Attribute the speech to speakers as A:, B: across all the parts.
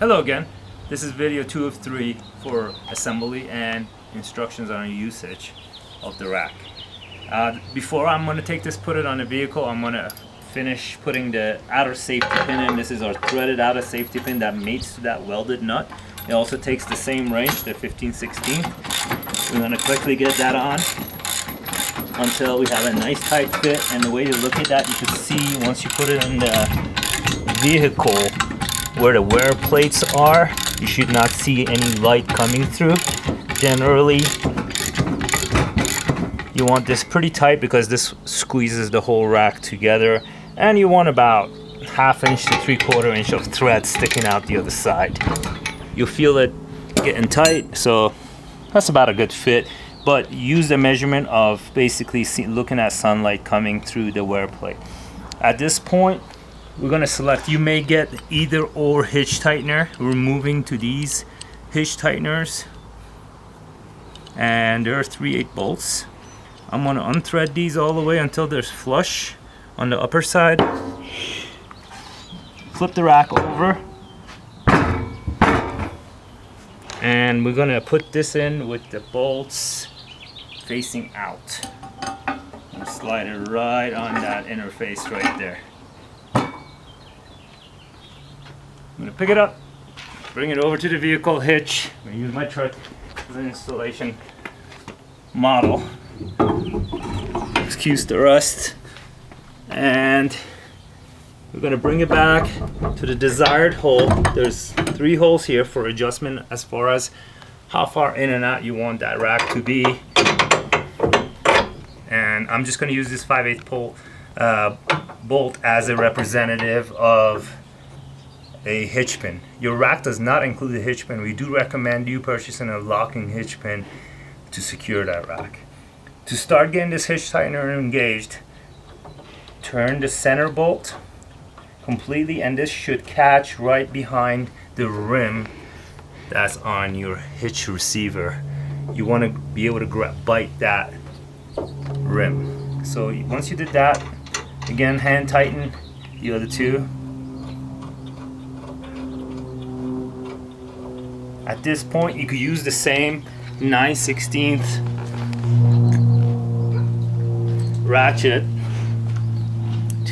A: Hello again. This is video 2 of 3 for assembly and instructions on usage of the rack. Before I'm going to take this, put it on the vehicle, I'm going to finish putting the outer safety pin in. This is our threaded outer safety pin that mates to that welded nut. It also takes the same range, the 15/16. We're going to quickly get that on until we have a nice tight fit. And the way to look at that, you can see once you put it in the vehicle where the wear plates are, you should not see any light coming through. Generally, you want this pretty tight because this squeezes the whole rack together, and you want about 1/2 inch to 3/4 inch of thread sticking out the other side. You'll feel it getting tight, so that's about a good fit. But use the measurement of basically looking at sunlight coming through the wear plate. At this point, we're going to select, you may get either or hitch tightener. We're moving to these hitch tighteners, and there are 3/8 bolts. I'm going to unthread these all the way until they're flush on the upper side. Flip the rack over, and we're going to put this in with the bolts facing out. And slide it right on that interface right there. I'm going to pick it up, bring it over to the vehicle hitch. I'm going to use my truck as an installation model. Excuse the rust. And we're going to bring it back to the desired hole. There's 3 holes here for adjustment as far as how far in and out you want that rack to be. And I'm just going to use this 5/8 bolt as a representative of a hitch pin. Your rack does not include a hitch pin. We do recommend you purchasing a locking hitch pin to secure that rack. To start getting this hitch tightener engaged, turn the center bolt completely, and this should catch right behind the rim that's on your hitch receiver. You want to be able to bite that rim. So once you did that, again, hand tighten the other 2. At this point, you could use the same 9/16 ratchet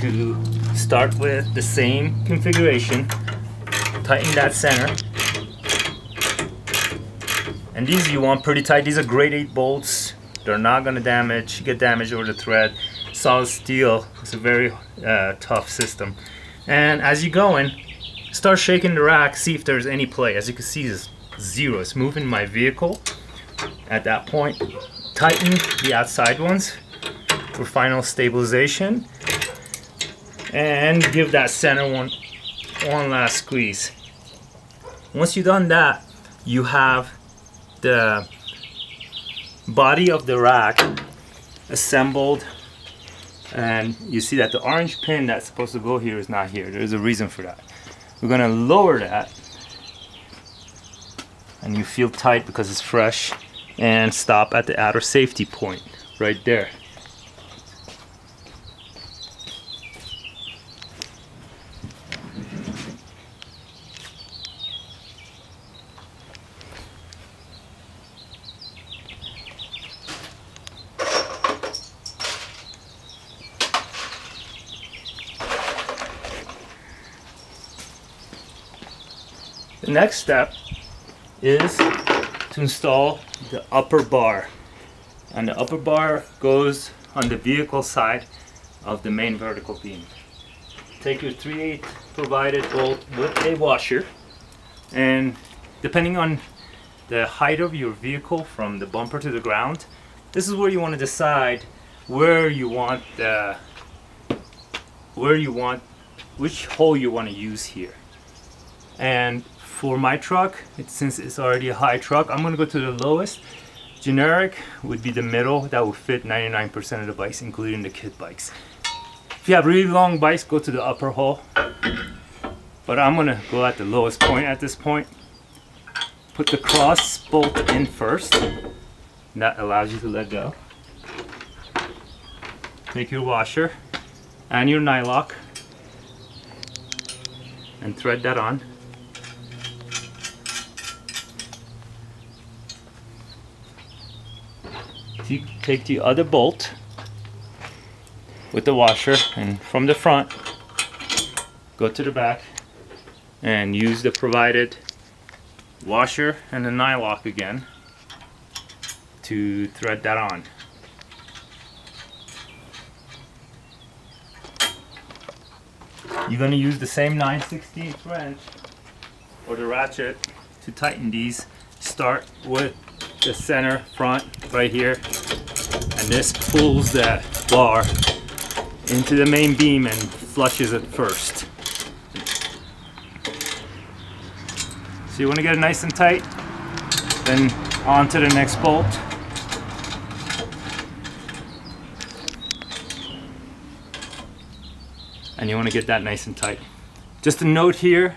A: to start with the same configuration. Tighten that center. And these you want pretty tight. These are grade 8 bolts. They're not going to get damaged over the thread. Solid steel. It's a very tough system. And as you go in, start shaking the rack, see if there's any play. As you can see, it's 0. It's moving my vehicle. At that point, tighten the outside ones for final stabilization, and give that center one last squeeze. Once you've done that, you have the body of the rack assembled, and you see that the orange pin that's supposed to go here is not here. There's a reason for that. We're going to lower that, and you feel tight because it's fresh, and stop at the outer safety point right there. The next step is to install the upper bar, and the upper bar goes on the vehicle side of the main vertical beam. Take your 3/8 provided bolt with a washer, and depending on the height of your vehicle from the bumper to the ground, this is where you want to decide which hole you want to use here. And for my truck, since it's already a high truck, I'm going to go to the lowest. Generic would be the middle. That will fit 99% of the bikes, including the kid bikes. If you have really long bikes, go to the upper hole. But I'm going to go at the lowest point at this point. Put the cross bolt in first. And that allows you to let go. Take your washer and your nylock and thread that on. take the other bolt with the washer, and from the front go to the back and use the provided washer and the nylock again to thread that on. You're going to use the same 9/16 wrench or the ratchet to tighten these. Start with the center front right here, and this pulls that bar into the main beam and flushes it first. So you want to get it nice and tight, then on to the next bolt. And you want to get that nice and tight. Just a note here,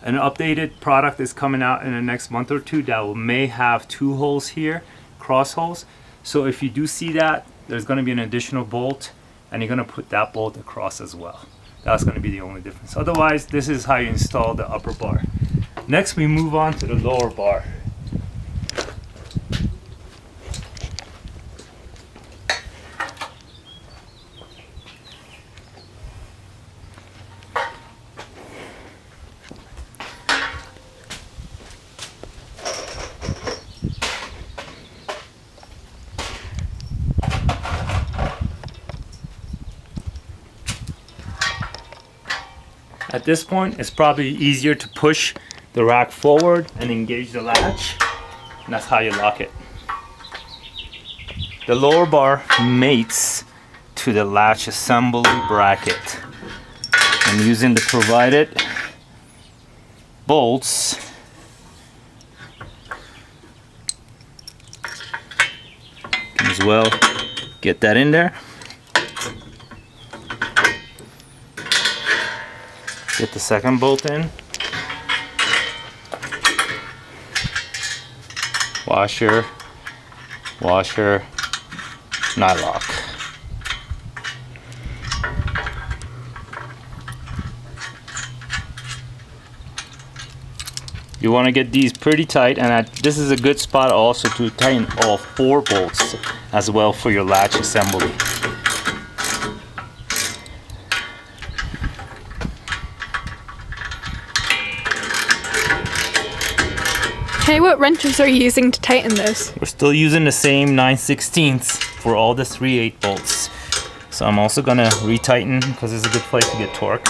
A: an updated product is coming out in the next month or two that may have 2 holes here, cross holes. So if you do see that, there's going to be an additional bolt, and you're going to put that bolt across as well. That's going to be the only difference. Otherwise, this is how you install the upper bar. Next, we move on to the lower bar. At this point, it's probably easier to push the rack forward and engage the latch, and that's how you lock it. The lower bar mates to the latch assembly bracket. And using the provided bolts, can as well get that in there. Get the second bolt in. Washer, washer, nylock. You want to get these pretty tight, and this is a good spot also to tighten all 4 bolts as well for your latch assembly.
B: Hey, what wrenches are you using to tighten this?
A: We're still using the same 9/16 for all the 3/8 bolts. So I'm also gonna retighten because it's a good place to get torque.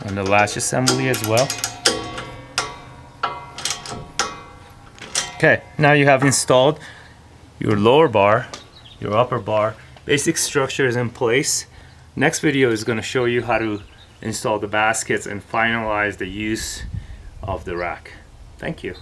A: And the latch assembly as well. Okay, now you have installed your lower bar, your upper bar. Basic structure is in place. Next video is gonna show you how to install the baskets and finalize the use of the rack. Thank you.